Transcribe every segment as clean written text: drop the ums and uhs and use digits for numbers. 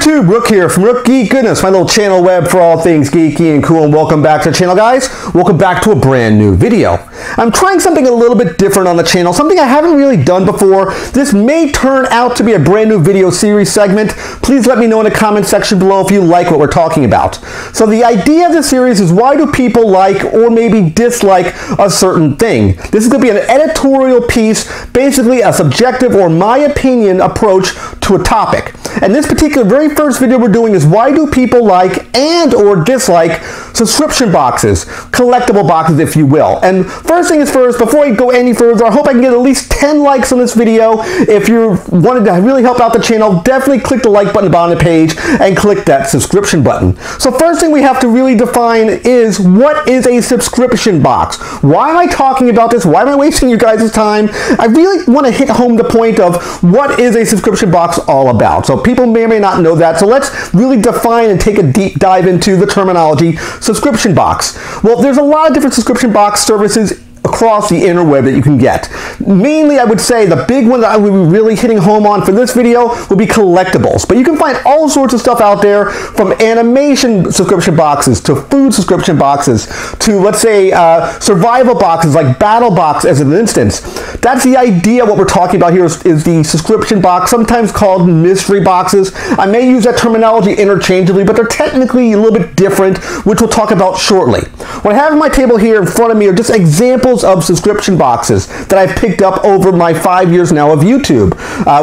YouTube, Rook here from Rook, Geek, Goodness, my little channel web for all things geeky and cool, and welcome back to the channel, guys. Welcome back to a brand new video. I'm trying something a little bit different on the channel, something I haven't really done before. This may turn out to be a brand new video series segment. Please let me know in the comment section below if you like what we're talking about. So the idea of this series is, why do people like or maybe dislike a certain thing? This is going to be an editorial piece, basically a subjective or my opinion approach to a topic. And this particular very first video we're doing is, why do people like and or dislike subscription boxes, collectible boxes if you will. And first thing is first, before I go any further, I hope I can get at least 10 likes on this video. If you wanted to really help out the channel, definitely click the like button at the bottom of the page and click that subscription button. So first thing we have to really define is, what is a subscription box? Why am I talking about this? Why am I wasting you guys' time? I really want to hit home the point of what is a subscription box all about. So people may or may not know that. So let's really define and take a deep dive into the terminology subscription box. Well, there's a lot of different subscription box services across the interweb that you can get. Mainly, I would say the big one that I would be really hitting home on for this video would be collectibles. But you can find all sorts of stuff out there, from animation subscription boxes to food subscription boxes to, let's say, survival boxes like Battle Box as an instance. That's the idea. What we're talking about here is the subscription box, sometimes called mystery boxes. I may use that terminology interchangeably, but they're technically a little bit different, which we'll talk about shortly. What I have on my table here in front of me are just examples of subscription boxes that I've picked up over my 5 years now of YouTube.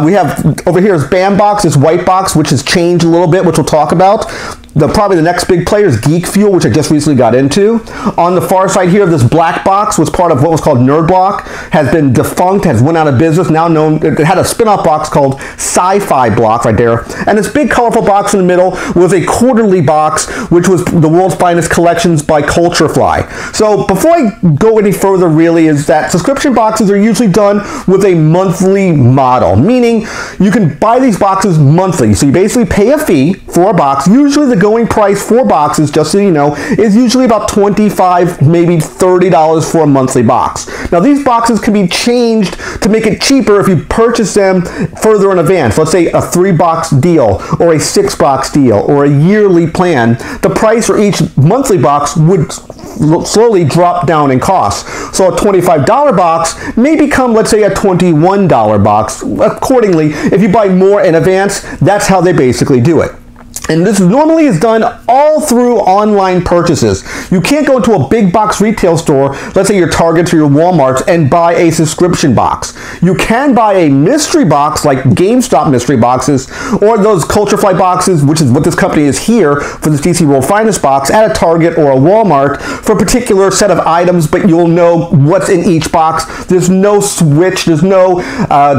We have over here is Bambox, this white box, which has changed a little bit, which we'll talk about. Probably the next big player is Geek, which I just recently got into. On the far side here, this black box was part of what was called Nerd Block, has been defunct, has went out of business, now known, it had a spin-off box called Sci-Fi Block right there. And this big colorful box in the middle was a quarterly box, which was the world's finest collections by Culturefly. So before I go any further, really, is that subscription boxes are usually done with a monthly model, meaning you can buy these boxes monthly. So you basically pay a fee for a box. Usually the going price for boxes, just so you know, is usually about $25, maybe $30 for a monthly box. Now these boxes can be changed to make it cheaper if you purchase them further in advance. Let's say a 3-box deal or a 6-box deal or a yearly plan. The price for each monthly box would slowly drop down in cost. So a $25 box may become, let's say, a $21 box. Accordingly, if you buy more in advance, that's how they basically do it. And this normally is done all through online purchases. You can't go into a big box retail store, let's say your Targets or your Walmarts, and buy a subscription box. You can buy a mystery box like GameStop mystery boxes, or those Culturefly boxes, which is what this company is here for this DC World Finest box, at a Target or a Walmart for a particular set of items, but you'll know what's in each box. There's no switch, there's no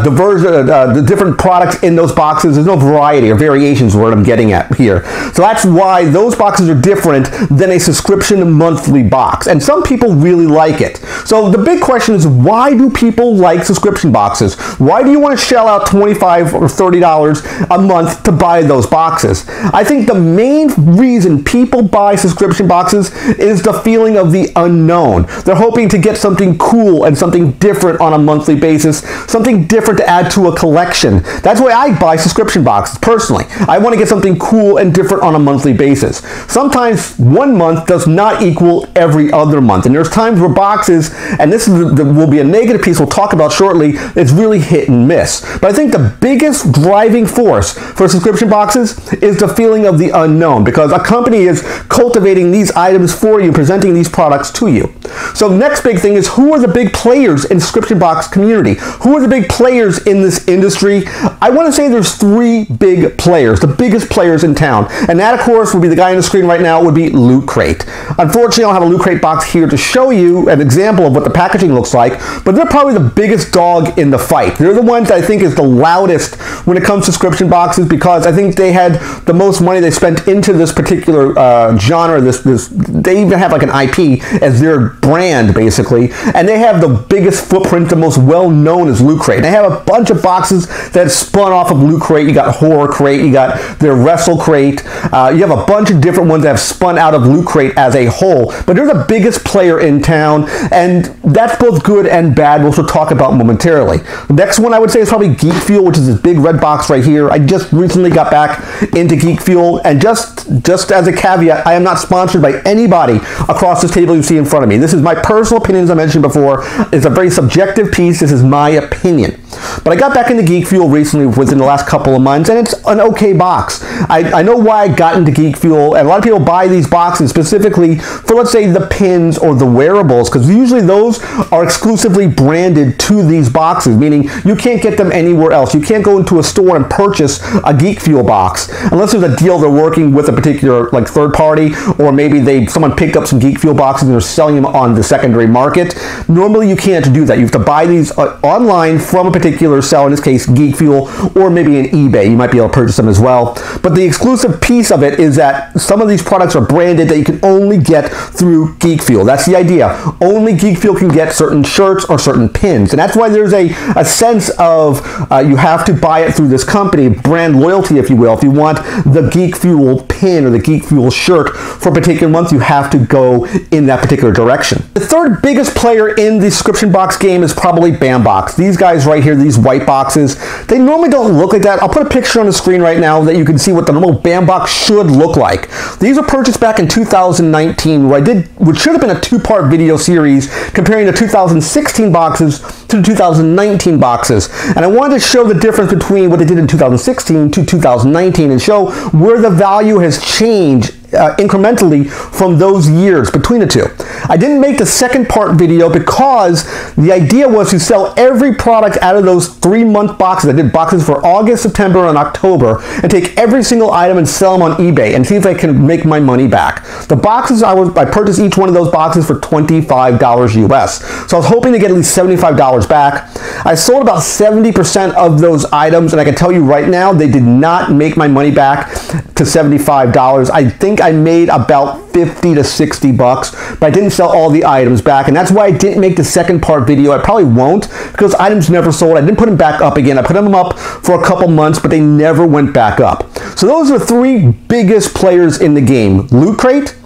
diversion, the different products in those boxes. There's no variety or variations, is what I'm getting at here. So that's why those boxes are different than a subscription monthly box, and some people really like it. So the big question is, why do people like subscription boxes? Why do you want to shell out $25 or $30 a month to buy those boxes? I think the main reason people buy subscription boxes is the feeling of the unknown. They're hoping to get something cool and something different on a monthly basis, something different to add to a collection. That's why I buy subscription boxes personally. I want to get something cool and different on a monthly basis. Sometimes one month does not equal every other month, and there's times where boxes, and this is will be a negative piece we'll talk about shortly, it's really hit and miss. But I think the biggest driving force for subscription boxes is the feeling of the unknown, because a company is cultivating these items for you, presenting these products to you. So next big thing is, who are the big players in the subscription box community? Who are the big players in this industry? I want to say there's 3 big players, the biggest players in town, and that, of course, would be the guy on the screen right now, would be Loot Crate. Unfortunately, I don't have a Loot Crate box here to show you an example of what the packaging looks like, but they're probably the biggest dog in the fight. They're the ones that I think is the loudest when it comes to subscription boxes, because I think they had the most money they spent into this particular genre. They even have like an IP as their brand, basically, and they have the biggest footprint, the most well-known is Loot Crate. They have a bunch of boxes that spun off of Loot Crate. You got Horror Crate, you got their Wrestle Crate. You have a bunch of different ones that have spun out of Loot Crate as a whole, but they're the biggest player in town, and that's both good and bad, which we'll talk about momentarily. The next one I would say is probably Geek Fuel, which is this big red box right here. I just recently got back into Geek Fuel, and just as a caveat, I am not sponsored by anybody across this table you see in front of me. This is my personal opinion, as I mentioned before. It's a very subjective piece. This is my opinion. But I got back into Geek Fuel recently within the last couple of months, and it's an okay box. I know why I got into Geek Fuel, and a lot of people buy these boxes specifically for, let's say, the pins or the wearables, because usually those are exclusively branded to these boxes, meaning you can't get them anywhere else. You can't go into a store and purchase a Geek Fuel box unless there's a deal they're working with a particular like third party, or maybe someone picked up some Geek Fuel boxes and they're selling them on the secondary market. Normally you can't do that. You have to buy these online from a particular seller, in this case Geek Fuel, or maybe an eBay. You might be able to purchase them as well. But the exclusive piece of it is that some of these products are branded that you can only get through Geek Fuel. That's the idea. Only Geek Fuel can get certain shirts or certain pins, and that's why there's a sense of you have to buy it through this company, brand loyalty, if you will. If you want the Geek Fuel pin or the Geek Fuel shirt for a particular month, you have to go in that particular direction. The third biggest player in the subscription box game is probably Bambox. These guys right here, these white boxes, they normally don't look like that. I'll put a picture on the screen right now that you can see what the normal Bambox should look like. These were purchased back in 2019, which should have been a two-part video series comparing the 2016 boxes to the 2019 boxes. And I wanted to show the difference between what they did in 2016 to 2019 and show where the value has changed incrementally from those years between the two. I didn't make the second part video because the idea was to sell every product out of those 3-month boxes. I did boxes for August, September, and October, and take every single item and sell them on eBay and see if I can make my money back. The boxes, I purchased each one of those boxes for $25 US. So I was hoping to get at least $75 back. I sold about 70% of those items, and I can tell you right now, they did not make my money back to $75. I think I made about 50 to 60 bucks, but I didn't sell all the items back, and that's why I didn't make the second part video. I probably won't, because items never sold. I didn't put them back up again. I put them up for a couple months, but they never went back up. So those are the three biggest players in the game: Loot Crate,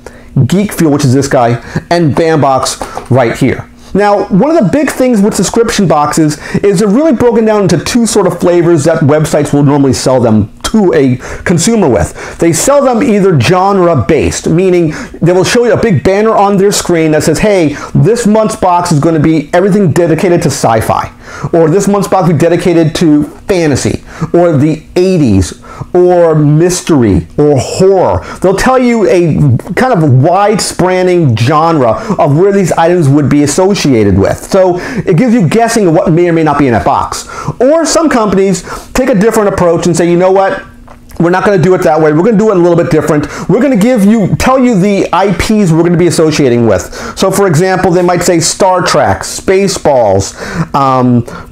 Geek Fuel, which is this guy, and Bambox right here. Now, one of the big things with subscription boxes is they're really broken down into two sort of flavors that websites will normally sell them to a consumer with. They sell them either genre-based, meaning they will show you a big banner on their screen that says, hey, this month's box is going to be everything dedicated to sci-fi, or this month's box will be dedicated to fantasy, or the 80s, or mystery, or horror. They'll tell you a kind of wide-spanning genre of where these items would be associated with. So it gives you guessing of what may or may not be in that box. Or some companies take a different approach and say, you know what? We're not going to do it that way. We're going to do it a little bit different. We're going to tell you the IPs we're going to be associating with. So, for example, they might say Star Trek, Spaceballs,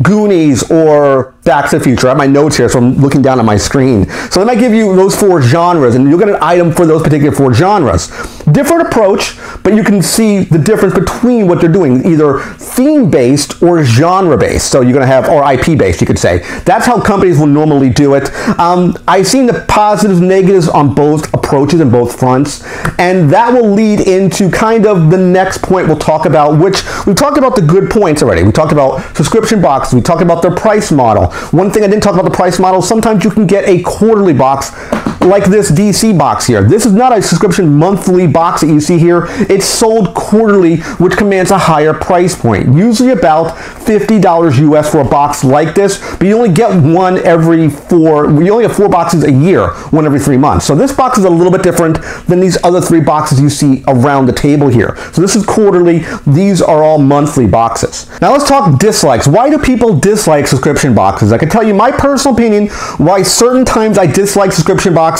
Goonies, or Back to the Future. I have my notes here, so I'm looking down at my screen. So they might give you those 4 genres, and you'll get an item for those particular 4 genres. Different approach, but you can see the difference between what they're doing, either theme-based or genre-based. So you're going to have, or IP-based, you could say. That's how companies will normally do it. I've seen the positives, negatives on both approaches and both fronts, and that will lead into kind of the next point we'll talk about, which we've talked about the good points already. We talked about subscription boxes. We talked about their price model. One thing I didn't talk about the price model, sometimes you can get a quarterly box like this DC box here. This is not a subscription monthly box that you see here. It's sold quarterly, which commands a higher price point, usually about $50 US for a box like this, but you only get one every you only have 4 boxes a year, one every 3 months. So this box is a little bit different than these other 3 boxes you see around the table here. So this is quarterly. These are all monthly boxes. Now let's talk dislikes. Why do people dislike subscription boxes? I can tell you my personal opinion why certain times I dislike subscription boxes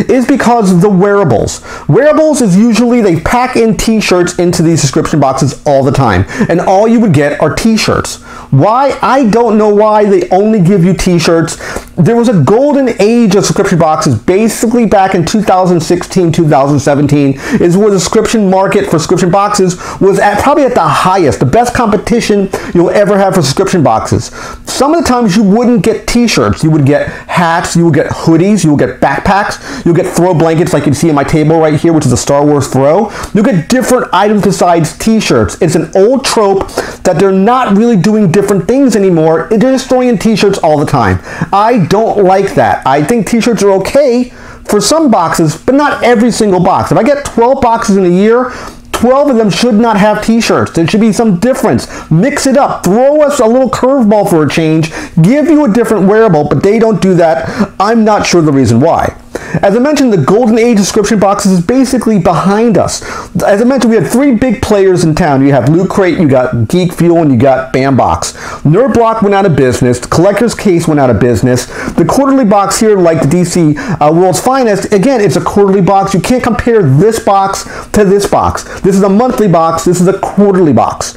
is because of the wearables. Wearables is usually they pack in t-shirts into these subscription boxes all the time, and all you would get are t-shirts. t-shirts. Why? I don't know why they only give you t-shirts. There was a golden age of subscription boxes basically back in 2016, 2017 is where the subscription market for subscription boxes was probably at the highest, the best competition you'll ever have for subscription boxes. Some of the times you wouldn't get t-shirts, you would get hats, you would get hoodies, you would get backpacks, you'll get throw blankets like you see in my table right here, which is a Star Wars throw. You'll get different items besides t-shirts. It's an old trope that they're not really doing different things anymore. They're just throwing in t-shirts all the time. I don't like that. I think t-shirts are okay for some boxes, but not every single box. If I get 12 boxes in a year, 12 of them should not have t-shirts. There should be some difference. Mix it up. Throw us a little curveball for a change. Give you a different wearable, but they don't do that. I'm not sure the reason why. As I mentioned, the golden age of subscription boxes is basically behind us. As I mentioned, we had three big players in town. You have Loot Crate, you got Geek Fuel, and you got Bambox. Nerd Block went out of business. The Collector's Case went out of business. The quarterly box here, like the DC World's Finest, again, it's a quarterly box. You can't compare this box to this box. This is a monthly box. This is a quarterly box.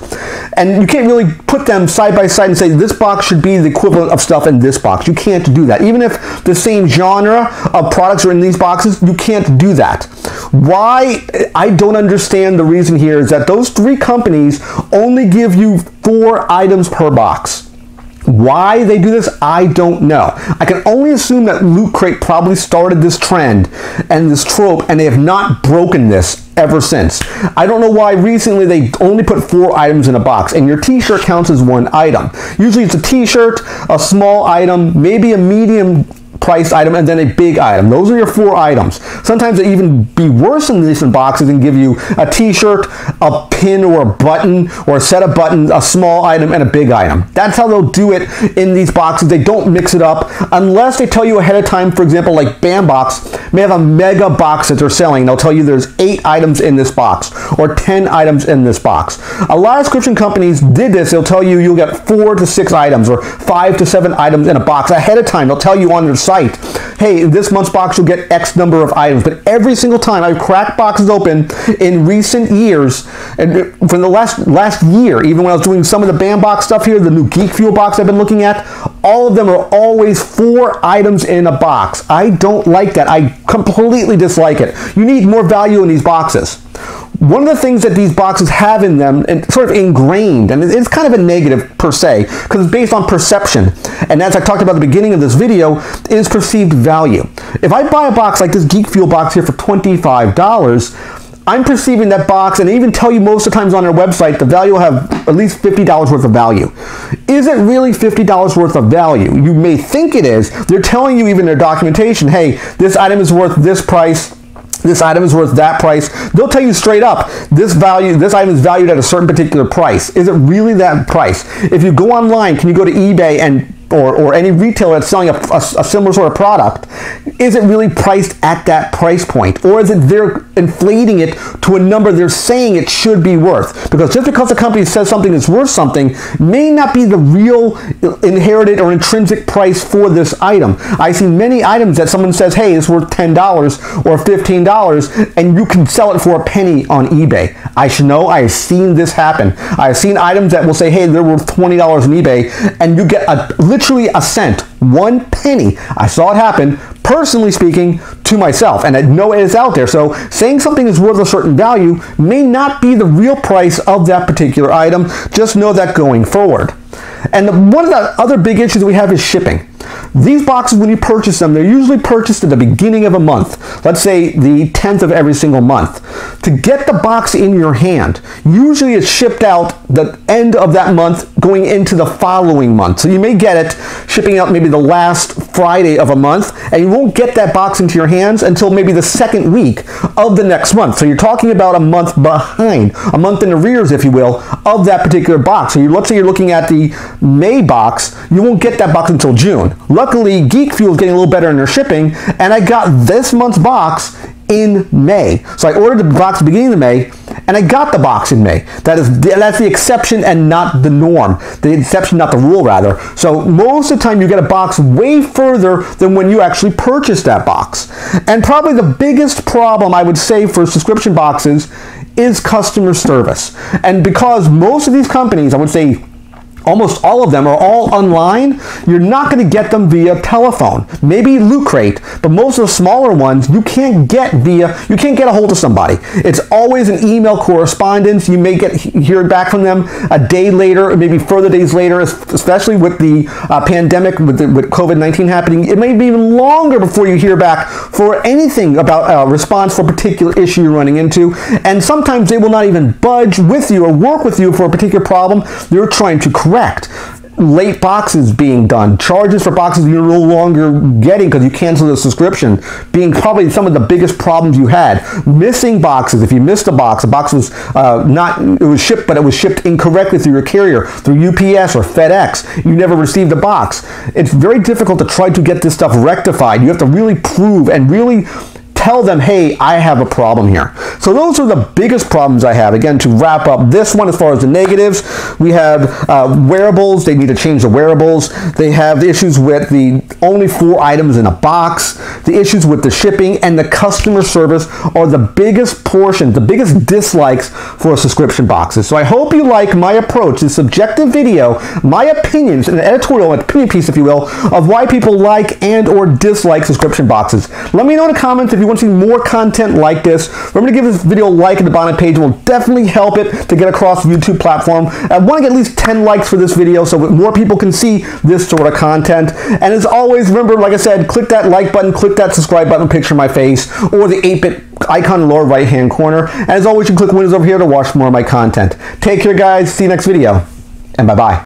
And you can't really put them side by side and say this box should be the equivalent of stuff in this box. You can't do that. Even if the same genre of products are in these boxes, you can't do that. Why? I don't understand. The reason here is that those three companies only give you 4 items per box. Why they do this, I don't know. I can only assume that Loot Crate probably started this trend and this trope, and they have not broken this ever since. I don't know why recently they only put 4 items in a box, and your t-shirt counts as 1 item. Usually it's a t-shirt, a small item, maybe a medium priced item, and then a big item. Those are your 4 items. Sometimes they even be worse in different boxes and give you a t-shirt, a pin or a button, or a set of buttons, a small item, and a big item. That's how they'll do it in these boxes. They don't mix it up unless they tell you ahead of time. For example, like Bambox may have a mega box that they're selling. They'll tell you there's 8 items in this box or 10 items in this box. A lot of subscription companies did this. They'll tell you you'll get 4 to 6 items or 5 to 7 items in a box ahead of time. They'll tell you on their site, hey, in this month's box you'll get X number of items. But every single time I've cracked boxes open in recent years, and from the last year, even when I was doing some of the Bambox stuff here, the new Geek Fuel box I've been looking at, all of them are always 4 items in a box. I don't like that. I completely dislike it. You need more value in these boxes. One of the things that these boxes have in them, and sort of ingrained, and it's kind of a negative per se, because it's based on perception, and as I talked about at the beginning of this video, is perceived value. If I buy a box like this Geek Fuel box here for $25, I'm perceiving that box, and they even tell you most of the times on their website, the value will have at least $50 worth of value. Is it really $50 worth of value? You may think it is. They're telling you even in their documentation, hey, this item is worth this price, this item is worth that price. They'll tell you straight up, this item is valued at a certain particular price. Is it really that price? If you go online, can you go to eBay and or any retailer that's selling a similar sort of product, is it really priced at that price point? Or is it they're inflating it to a number they're saying it should be worth? Because just because a company says something is worth something may not be the real inherited or intrinsic price for this item. I've seen many items that someone says, hey, it's worth $10 or $15, and you can sell it for a penny on eBay. I should know, I have seen this happen. I've seen items that will say, hey, they're worth $20 on eBay, and you get literally a cent, 1 penny. I saw it happen, personally speaking, to myself, and I know it is out there. So saying something is worth a certain value may not be the real price of that particular item. Just know that going forward. And one of the other big issues we have is shipping. These boxes, when you purchase them, they're usually purchased at the beginning of a month. Let's say the 10th of every single month. To get the box in your hand, usually it's shipped out the end of that month going into the following month. So you may get it shipping out maybe the last Friday of a month, and you won't get that box into your hands until maybe the second week of the next month. So you're talking about a month behind, a month in arrears, if you will, of that particular box. So let's say you're looking at the May box, you won't get that box until June. Luckily, Geek Fuel is getting a little better in their shipping, and I got this month's box in May. So I ordered the box beginning of May, and I got the box in May. That's the exception and not the norm. The exception, not the rule, rather. So most of the time you get a box way further than when you actually purchased that box. And probably the biggest problem I would say for subscription boxes is customer service. And because most of these companies, I would say almost all of them are all online, you're not going to get them via telephone. Maybe Loot Crate, but most of the smaller ones you can't get a hold of somebody. It's always an email correspondence. You may hear back from them a day later, or maybe further days later, especially with the pandemic, with COVID-19 happening. It may be even longer before you hear back for anything about a response for a particular issue you're running into. And sometimes they will not even budge with you or work with you for a particular problem they're trying to correct. Late boxes being done, charges for boxes you're no longer getting because you canceled the subscription, being probably some of the biggest problems you had. Missing boxes. If you missed a box was it was shipped, but it was shipped incorrectly through your carrier, through UPS or FedEx. You never received a box. It's very difficult to try to get this stuff rectified. You have to really prove and really tell them, hey, I have a problem here. So those are the biggest problems I have. Again, to wrap up this one, as far as the negatives, we have wearables. They need to change the wearables. They have the issues with the only 4 items in a box. The issues with the shipping and the customer service are the biggest portion, the biggest dislikes for subscription boxes. So I hope you like my approach, this subjective video, my opinions, an editorial opinion piece, if you will, of why people like and or dislike subscription boxes. Let me know in the comments if you want to see more content like this. Remember to give this video a like at the bottom page. It will definitely help it to get across the YouTube platform. I want to get at least 10 likes for this video so that more people can see this sort of content. And as always, remember, like I said, click that like button, click that subscribe button, picture of my face, or the 8-bit icon in the lower right hand corner. And as always, you can click windows over here to watch more of my content. Take care, guys. See you next video, and bye-bye.